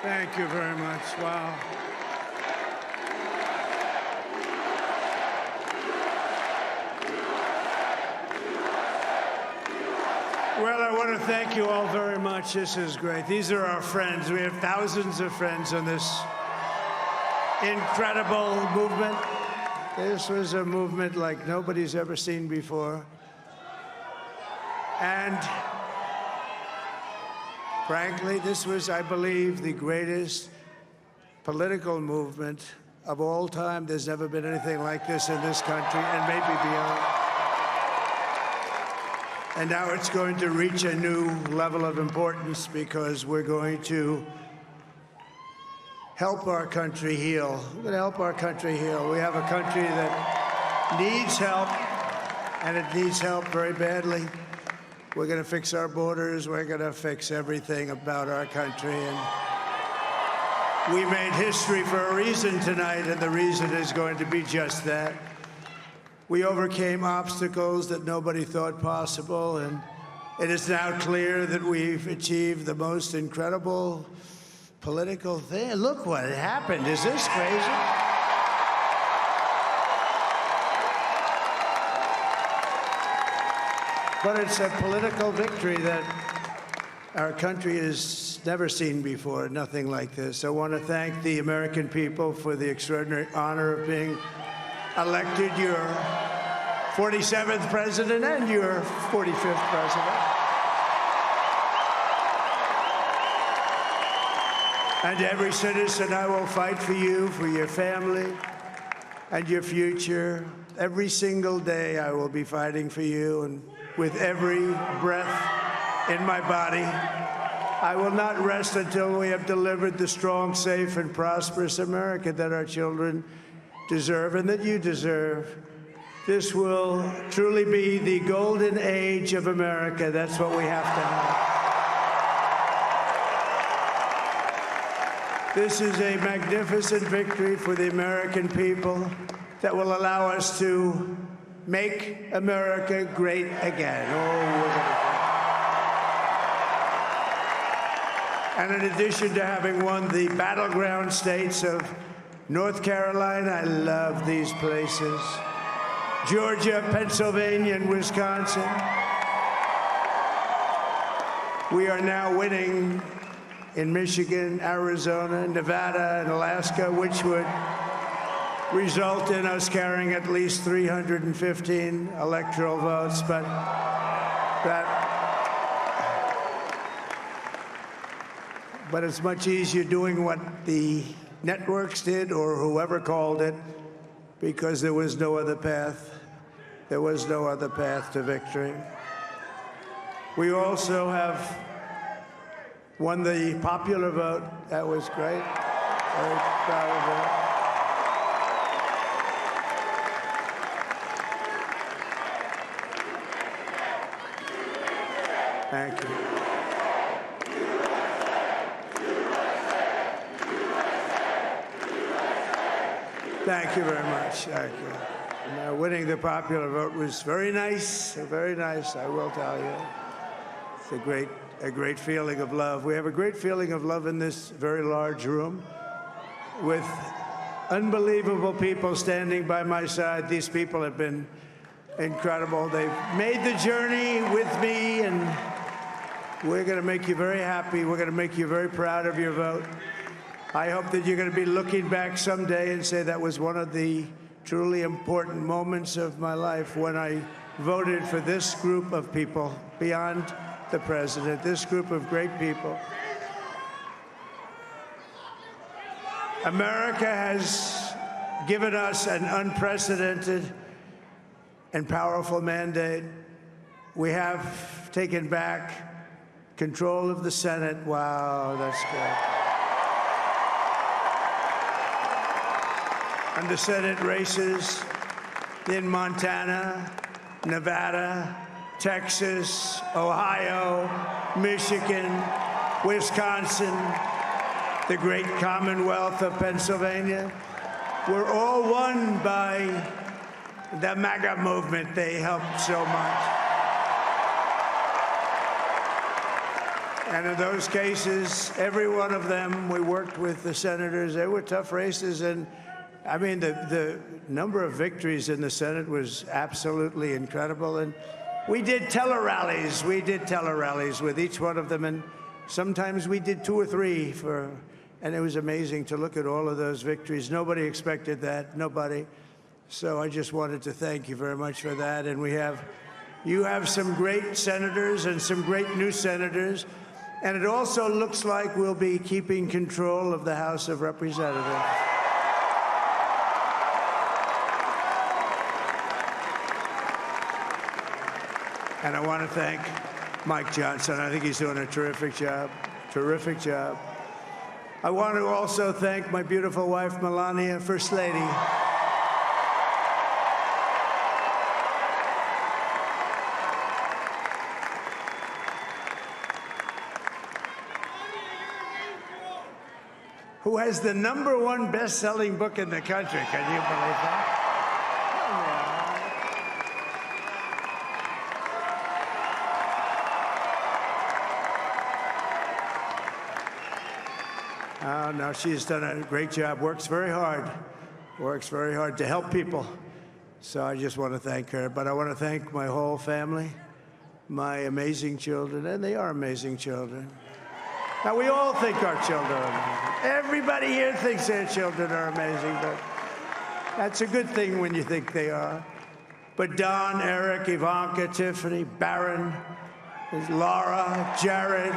Thank you very much. Wow. Well, I want to thank you all very much. This is great. These are our friends. We have thousands of friends on this incredible movement. This was a movement like nobody's ever seen before. And frankly, this was, I believe, the greatest political movement of all time. There's never been anything like this in this country, and maybe beyond. And now it's going to reach a new level of importance because we're going to help our country heal. We're going to help our country heal. We have a country that needs help, and it needs help very badly. We're going to fix our borders. We're going to fix everything about our country. And we made history for a reason tonight, and the reason is going to be just that. We overcame obstacles that nobody thought possible, and it is now clear that we've achieved the most incredible political thing. Look what happened. Is this crazy? But it's a political victory that our country has never seen before, nothing like this. I want to thank the American people for the extraordinary honor of being elected your 47th president and your 45th president. And every citizen, I will fight for you, for your family, and your future. Every single day, I will be fighting for you, and with every breath in my body, I will not rest until we have delivered the strong, safe, and prosperous America that our children deserve and that you deserve. This will truly be the golden age of America. That's what we have to have. This is a magnificent victory for the American people that will allow us to make America great again. And in addition to having won the battleground states of North Carolina, I love these places, Georgia, Pennsylvania, and Wisconsin, we are now winning in Michigan, Arizona, Nevada, and Alaska, which would result in us carrying at least 315 electoral votes. But it's much easier doing what the networks did or whoever called it, because there was no other path. There was no other path to victory. We also have won the popular vote. That was great. Very proud of that. Thank you. Thank you very much. Thank you. And, winning the popular vote was very nice, I will tell you. It's a great feeling of love. We have a great feeling of love in this very large room with unbelievable people standing by my side. These people have been incredible. They've made the journey with me, and we're going to make you very happy. We're going to make you very proud of your vote. I hope that you're going to be looking back someday and say that was one of the truly important moments of my life when I voted for this group of people beyond the president, this group of great people. America has given us an unprecedented and powerful mandate. We have taken back control of the Senate. Wow, that's good. And the Senate races in Montana, Nevada, Texas, Ohio, Michigan, Wisconsin, the great Commonwealth of Pennsylvania, were all won by the MAGA movement. They helped so much. And in those cases, every one of them, we worked with the senators. They were tough races. And I mean, the number of victories in the Senate was absolutely incredible. And we did tele-rallies. We did tele-rallies with each one of them. And sometimes we did 2 or 3 and it was amazing to look at all of those victories. Nobody expected that, nobody. So I just wanted to thank you very much for that. And you have some great senators and some great new senators. And it also looks like we'll be keeping control of the House of Representatives. And I want to thank Mike Johnson. I think he's doing a terrific job. Terrific job. I want to also thank my beautiful wife, Melania, First Lady. Who has the #1 best-selling book in the country. Can you believe that? Oh, no, she's done a great job, works very hard to help people. So I just want to thank her. But I want to thank my whole family, my amazing children, and they are amazing children. Now, we all think our children are amazing. Everybody here thinks their children are amazing, but that's a good thing when you think they are. But Don, Eric, Ivanka, Tiffany, Barron, Laura, Jared,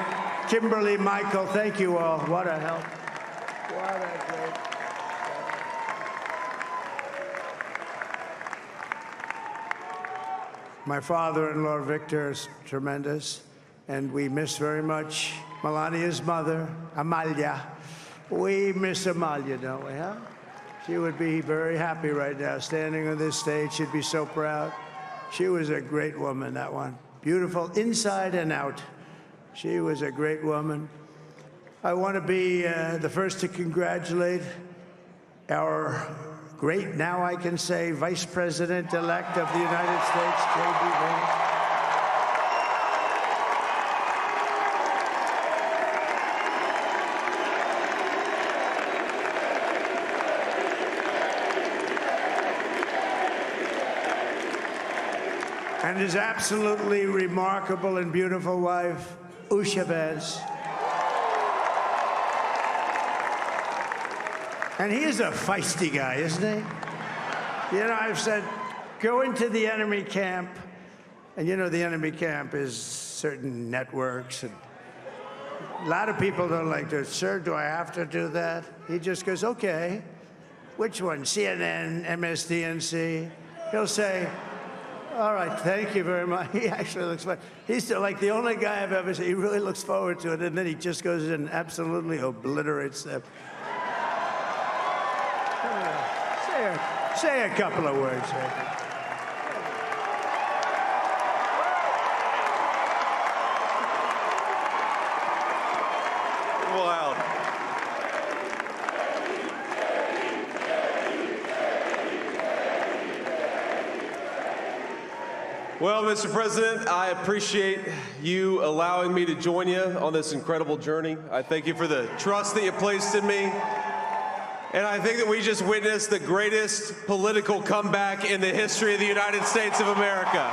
Kimberly, Michael, thank you all. What a help. What a great help. My father-in-law, Victor, is tremendous, and we miss very much Melania's mother, Amalia. We miss Amalia, don't we, huh? She would be very happy right now, standing on this stage. She'd be so proud. She was a great woman, that one. Beautiful inside and out. She was a great woman. I want to be the first to congratulate our great, now I can say, Vice President-elect of the United States, J.D. Vance. And his absolutely remarkable and beautiful wife, Usha Vance. And he is a feisty guy, isn't he? You know, I've said, go into the enemy camp, and you know the enemy camp is certain networks, and a lot of people don't like to, sir, do I have to do that? He just goes, okay, which one, CNN, MSDNC? He'll say, all right, thank you very much. He actually looks fine. He's like the only guy I've ever seen. He really looks forward to it, and then he just goes in and absolutely obliterates them. Say a couple of words. Wow. Well, Mr. President, I appreciate you allowing me to join you on this incredible journey. I thank you for the trust that you placed in me. And I think that we just witnessed the greatest political comeback in the history of the United States of America.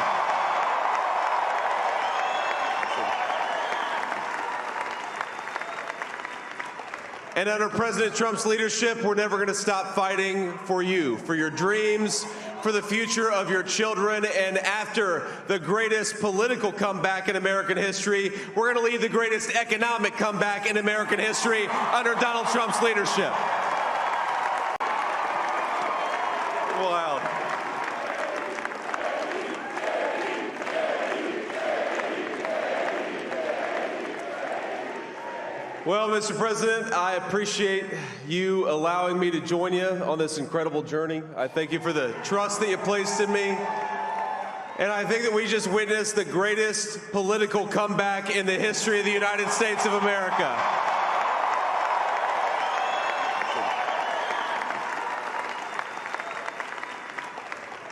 And under President Trump's leadership, we're never going to stop fighting for you, for your dreams, for the future of your children. And after the greatest political comeback in American history, we're going to lead the greatest economic comeback in American history under Donald Trump's leadership. Wow. Well, Mr. President, I appreciate you allowing me to join you on this incredible journey. I thank you for the trust that you placed in me. And I think that we just witnessed the greatest political comeback in the history of the United States of America.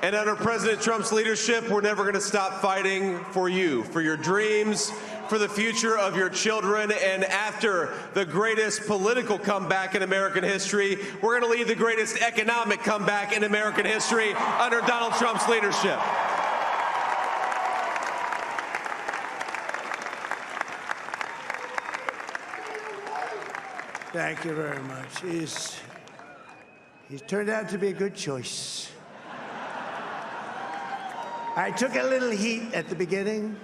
And under President Trump's leadership, we're never going to stop fighting for you, for your dreams, for the future of your children. And after the greatest political comeback in American history, we're going to lead the greatest economic comeback in American history under Donald Trump's leadership. Thank you very much. He's turned out to be a good choice. I took a little heat at the beginning,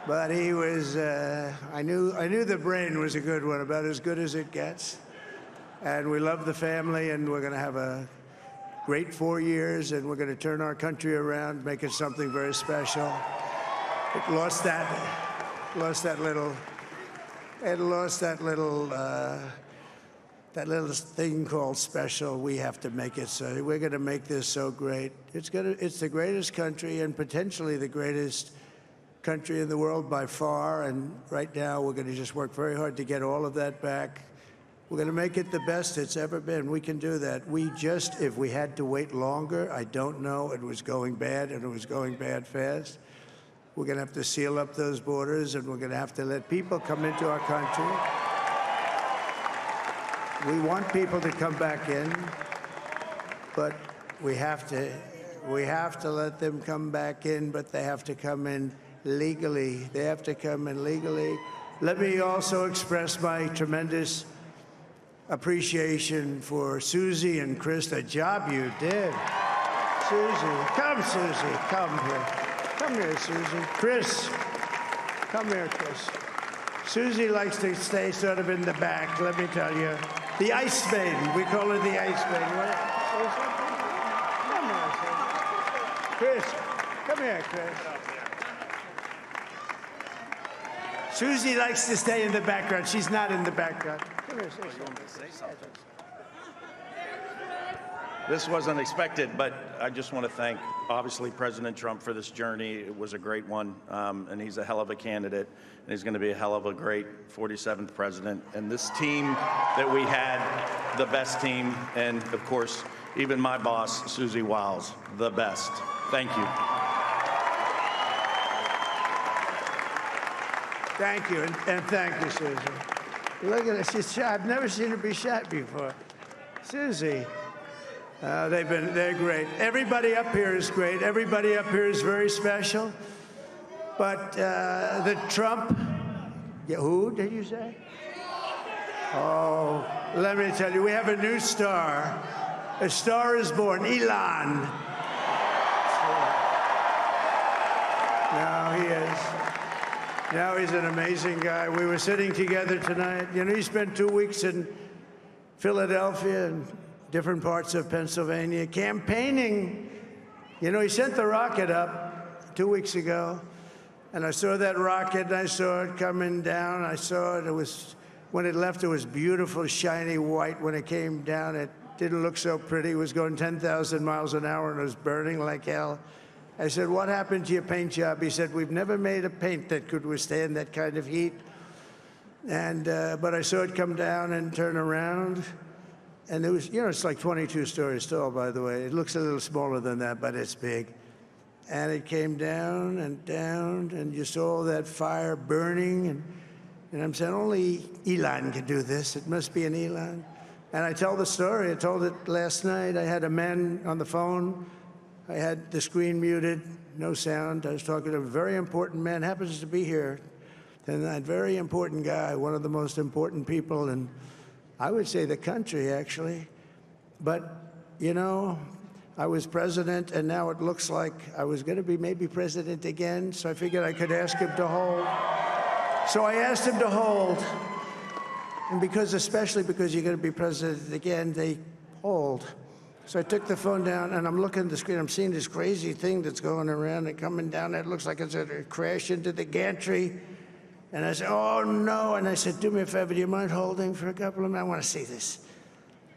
but he was, I knew the brain was a good one, about as good as it gets. And we love the family, and we're going to have a great 4 years, and we're going to turn our country around, make it something very special. It lost that little thing called special. We have to make it so. We're going to make this so great. It's the greatest country and potentially the greatest country in the world by far. And right now, we're going to just work very hard to get all of that back. We're going to make it the best it's ever been. We can do that. If we had to wait longer, I don't know. It was going bad, and it was going bad fast. We're going to have to seal up those borders, and we're going to have to let people come into our country. We want people to come back in, but we have to let them come back in, but they have to come in legally. They have to come in legally. Let me also express my tremendous appreciation for Susie and Chris, the job you did. Susie, come here. Come here, Susie. Chris, come here, Chris. Susie likes to stay sort of in the back, let me tell you. The Ice Maiden, we call her the Ice Maiden. Come here, Chris. Come here, Chris. Susie likes to stay in the background. She's not in the background. Come here, say something. This wasn't expected, but I just want to thank, obviously, President Trump for this journey. It was a great one, and he's a hell of a candidate, and he's going to be a hell of a great 47th president. And this team that we had, the best team, and, of course, even my boss, Susie Wiles, the best. Thank you. Thank you, and thank you, Susie. Look at her, she's shy. I've never seen her be shy before. Susie. They're great. Everybody up here is great. Everybody up here is very special. But the Trump, who did you say? Oh, let me tell you, we have a new star. A star is born, Elon. Now he is. Now he's an amazing guy. We were sitting together tonight. You know, he spent 2 weeks in Philadelphia and different parts of Pennsylvania, campaigning. You know, he sent the rocket up 2 weeks ago, and I saw that rocket, and I saw it coming down. I saw it. It was, when it left, it was beautiful, shiny white. When it came down, it didn't look so pretty. It was going 10,000 miles an hour, and it was burning like hell. I said, what happened to your paint job? He said, we've never made a paint that could withstand that kind of heat. And, but I saw it come down and turn around. And it was, you know, it's like 22 stories tall, by the way. It looks a little smaller than that, but it's big. And it came down, and you saw that fire burning. And I'm saying, only Elon can do this. It must be an Elon. And I tell the story. I told it last night. I had a man on the phone. I had the screen muted, no sound. I was talking to a very important man, happens to be here. And that very important guy, one of the most important people in, I would say, the country, actually. But, you know, I was president, and now it looks like I was going to be maybe president again, so I figured I could ask him to hold. So I asked him to hold. And especially because you're going to be president again, they hold. So I took the phone down, and I'm looking at the screen. I'm seeing this crazy thing that's going around and coming down. It looks like it's going to crash into the gantry. And I said, oh, no. And I said, do me a favor, do you mind holding for a couple of minutes? I want to see this.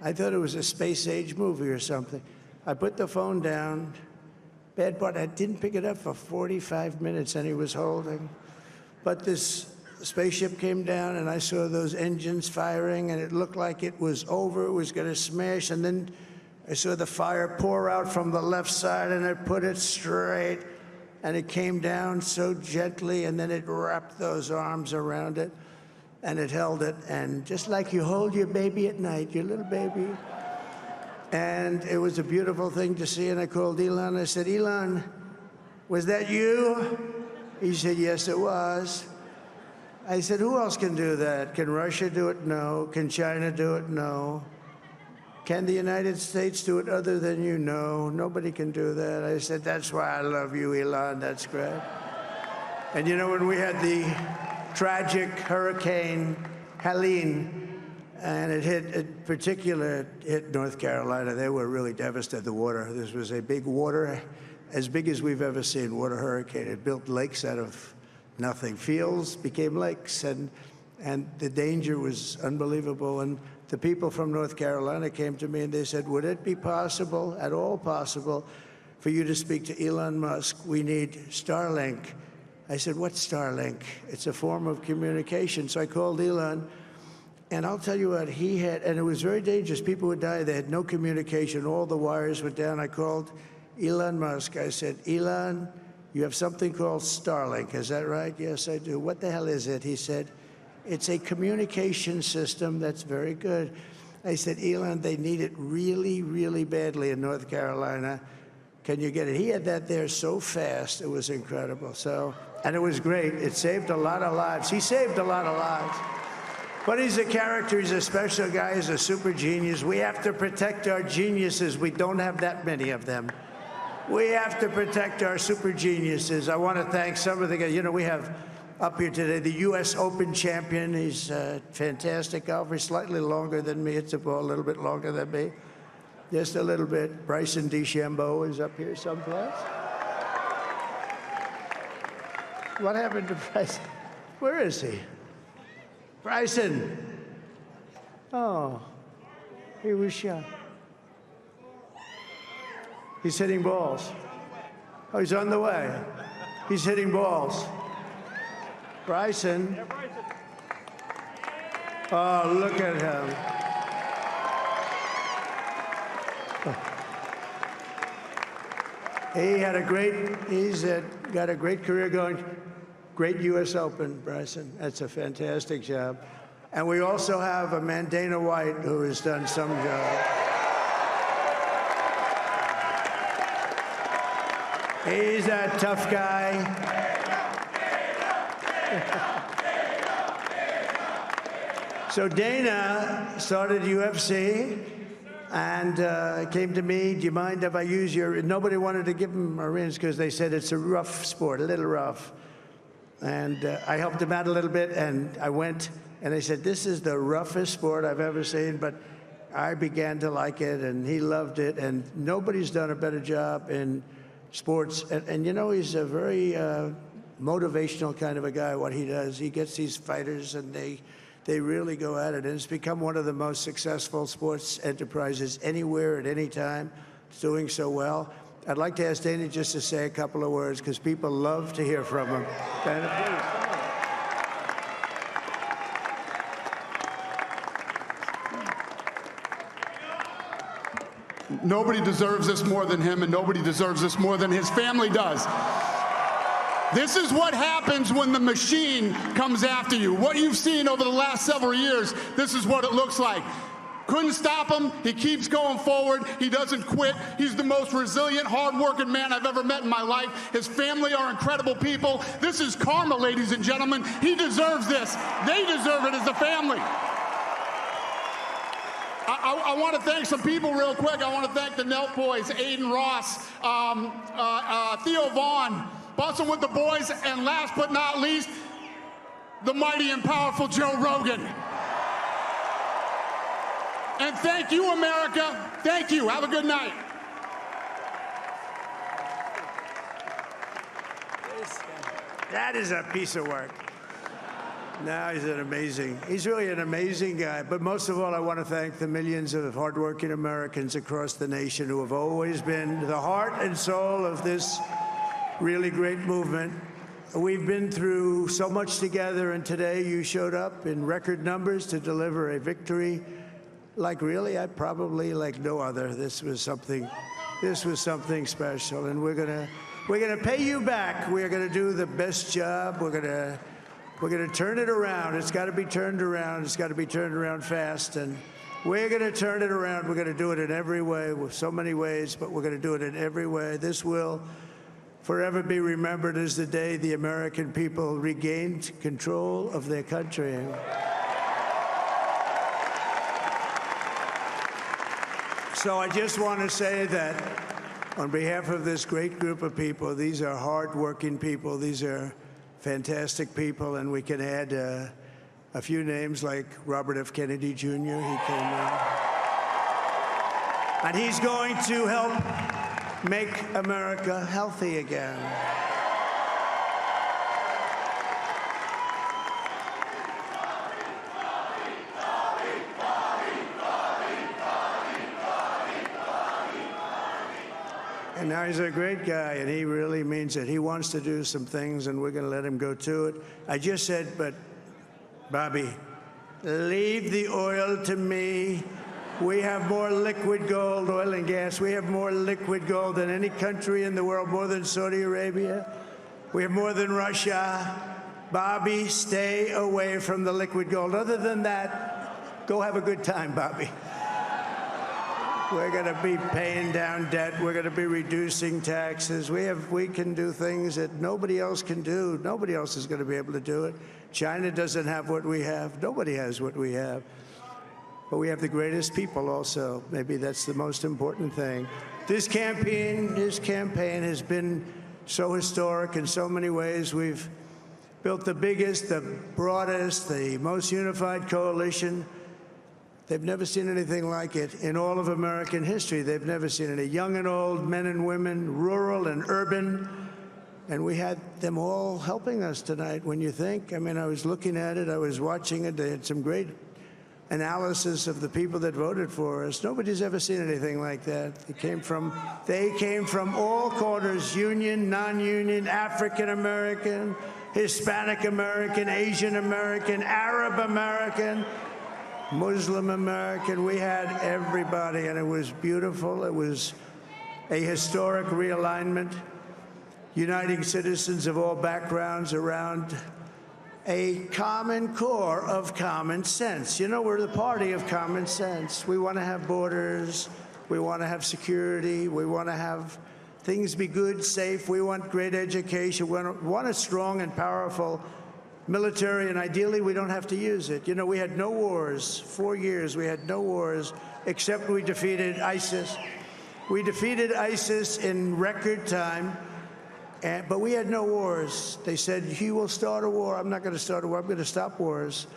I thought it was a space-age movie or something. I put the phone down. Bad part, I didn't pick it up for 45 minutes, and he was holding. But this spaceship came down, and I saw those engines firing, and it looked like it was over. It was going to smash. And then I saw the fire pour out from the left side, and I put it straight. and it came down so gently, and then it wrapped those arms around it, and it held it, and just like you hold your baby at night, your little baby. And it was a beautiful thing to see, and I called Elon. I said, Elon, was that you? He said, yes, it was. I said, who else can do that? Can Russia do it? No. Can China do it? No. Can the United States do it other than you? No. Nobody can do that. I said, that's why I love you, Elon. That's great. And you know, when we had the tragic Hurricane Helene, and it hit North Carolina, they were really devastated, the water. This was a big water, as big as we've ever seen, water hurricane. It built lakes out of nothing. Fields became lakes, and the danger was unbelievable. And the people from North Carolina came to me and they said, would it be possible, at all possible, for you to speak to Elon Musk? We need Starlink. I said, what's Starlink? It's a form of communication. So I called Elon, and I'll tell you what, he had, and it was very dangerous. People would die. They had no communication. All the wires were down. I called Elon Musk. I said, Elon, you have something called Starlink. Is that right? Yes, I do. What the hell is it? He said, it's a communication system that's very good. I said, Elon, they need it really, really badly in North Carolina. Can you get it? He had that there so fast. It was incredible. So, and it was great. It saved a lot of lives. He saved a lot of lives. But he's a character. He's a special guy. He's a super genius. We have to protect our geniuses. We don't have that many of them. We have to protect our super geniuses. I want to thank some of the guys. You know, we have up here today the U.S. Open champion. He's a fantastic golfer, slightly longer than me. It's a little bit longer than me. Just a little bit. Bryson DeChambeau is up here someplace. What happened to Bryson? Where is he? Bryson. Oh, he was shot. He's hitting balls. Oh, he's on the way. He's hitting balls. Bryson. Oh, look at him. He's got a great career going. Great U.S. Open, Bryson. That's a fantastic job. And we also have a man, Dana White, who has done some job. He's a tough guy. So Dana started UFC and came to me, do you mind if I use your, nobody wanted to give him a rinse because they said it's a rough sport, a little rough. And I helped him out a little bit, and I went, and I said, this is the roughest sport I've ever seen, but I began to like it, and he loved it, and nobody's done a better job in sports. And you know, he's a very motivational kind of a guy, what he does. He gets these fighters, and they really go at it, and it's become one of the most successful sports enterprises anywhere at any time. It's doing so well. I'd like to ask Dana just to say a couple of words, because people love to hear from him. Dana, please. Nobody deserves this more than him, and nobody deserves this more than his family does. This is what happens when the machine comes after you. What you've seen over the last several years, this is what it looks like. Couldn't stop him. He keeps going forward. He doesn't quit. He's the most resilient, hard-working man I've ever met in my life. His family are incredible people. This is karma, ladies and gentlemen. He deserves this. They deserve it as a family. I want to thank some people real quick. I want to thank the Nelt boys, Aiden Ross, Theo Vaughn, busting with the boys, and last but not least, the mighty and powerful Joe Rogan. And thank you, America. Thank you. Have a good night. That is a piece of work. No, he's really an amazing guy. But most of all, I want to thank the millions of hardworking Americans across the nation who have always been the heart and soul of this really great movement. We've been through so much together, and today you showed up in record numbers to deliver a victory like probably like no other. This was something special, and we're gonna We're going to pay you back. We're going to do the best job. We're going to turn it around. It's got to be turned around. It's got to be turned around fast. And we're going to turn it around. We're going to do it in every way, with so many ways, but we're going to do it in every way. This will forever be remembered as the day the American people regained control of their country. So I just want to say that on behalf of this great group of people, these are hard-working people. These are fantastic people, and we can add a few names like Robert F. Kennedy Jr. He came in. And he's going to help make America healthy again. And now he's a great guy, and he really means it. He wants to do some things, and we're going to let him go to it. I just said, but, Bobby, leave the oil to me. We have more liquid gold, oil and gas. We have more liquid gold than any country in the world, more than Saudi Arabia. We have more than Russia. Bobby, stay away from the liquid gold. Other than that, go have a good time, Bobby. We're going to be paying down debt. We're going to be reducing taxes. We can do things that nobody else can do. Nobody else is going to be able to do it. China doesn't have what we have. Nobody has what we have. But we have the greatest people also. Maybe that's the most important thing. This campaign has been so historic in so many ways. We've built the biggest, the broadest, the most unified coalition. They've never seen anything like it in all of American history. They've never seen it. Young and old, men and women, rural and urban. And we had them all helping us tonight, when you think. I mean, I was looking at it. I was watching it. They had some great analysis of the people that voted for us. Nobody's ever seen anything like that. They came from all corners, union, non-union, African American, Hispanic American, Asian American, Arab American, Muslim American. We had everybody, and it was beautiful. It was a historic realignment, uniting citizens of all backgrounds around a common core of common sense. You know, we're the party of common sense. We want to have borders. We want to have security. We want to have things be good, safe. We want great education. We want a strong and powerful military, and ideally, we don't have to use it. You know, we had no wars. 4 years, we had no wars, except we defeated ISIS. We defeated ISIS in record time, but we had no wars. They said, he will start a war. I'm not going to start a war. I'm going to stop wars.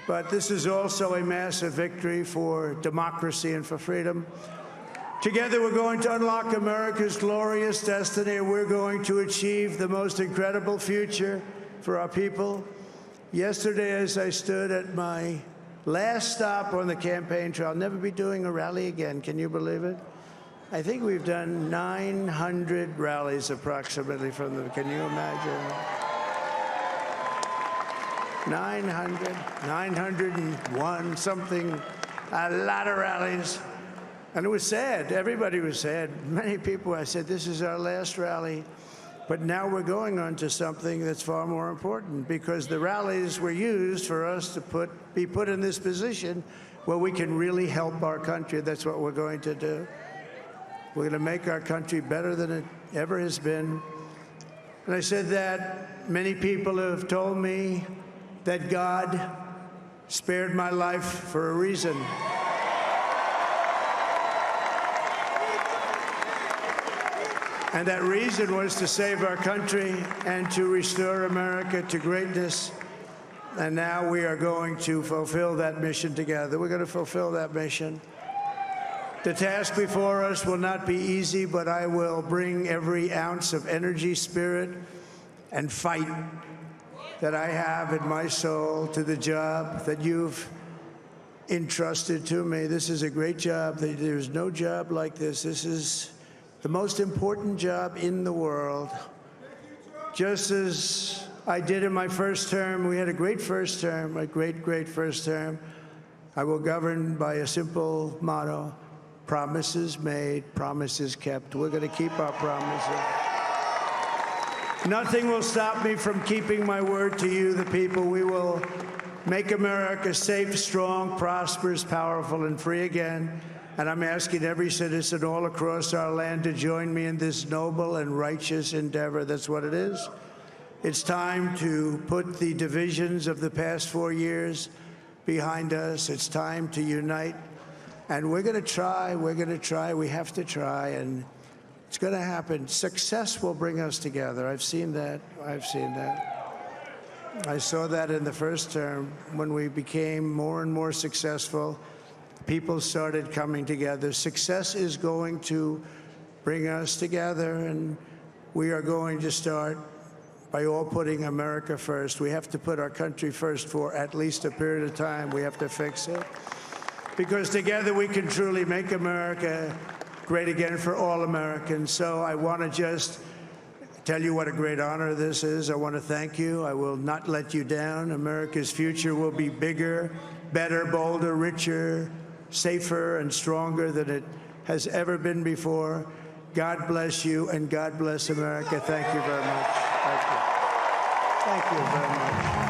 But this is also a massive victory for democracy and for freedom. Together, we're going to unlock America's glorious destiny, and we're going to achieve the most incredible future for our people. Yesterday, as I stood at my last stop on the campaign trail, I'll never be doing a rally again. Can you believe it? I think we've done 900 rallies approximately from them. Can you imagine? 901 something, a lot of rallies. And it was sad. Everybody was sad. Many people, I said, this is our last rally. But now we're going on to something that's far more important, because the rallies were used for us to be put in this position where we can really help our country. That's what we're going to do. We're going to make our country better than it ever has been. And I said that many people have told me that God spared my life for a reason. And that reason was to save our country and to restore America to greatness. And now we are going to fulfill that mission together. We're going to fulfill that mission. The task before us will not be easy, but I will bring every ounce of energy, spirit, and fight that I have in my soul to the job that you've entrusted to me. This is a great job. There's no job like this. This is the most important job in the world. Just as I did in my first term, we had a great first term, a great, great first term. I will govern by a simple motto: promises made, promises kept. We're going to keep our promises. Nothing will stop me from keeping my word to you, the people. We will make America safe, strong, prosperous, powerful, and free again. And I'm asking every citizen all across our land to join me in this noble and righteous endeavor. That's what it is. It's time to put the divisions of the past 4 years behind us. It's time to unite. And we're going to try. We're going to try. We have to try. And it's going to happen. Success will bring us together. I've seen that. I've seen that. I saw that in the first term. When we became more and more successful, people started coming together. Success is going to bring us together, and we are going to start by all putting America first. We have to put our country first for at least a period of time. We have to fix it. Because together we can truly make America great again for all Americans. So I want to just tell you what a great honor this is. I want to thank you. I will not let you down. America's future will be bigger, better, bolder, richer, safer, and stronger than it has ever been before. God bless you, and God bless America. Thank you very much. Thank you. Thank you very much.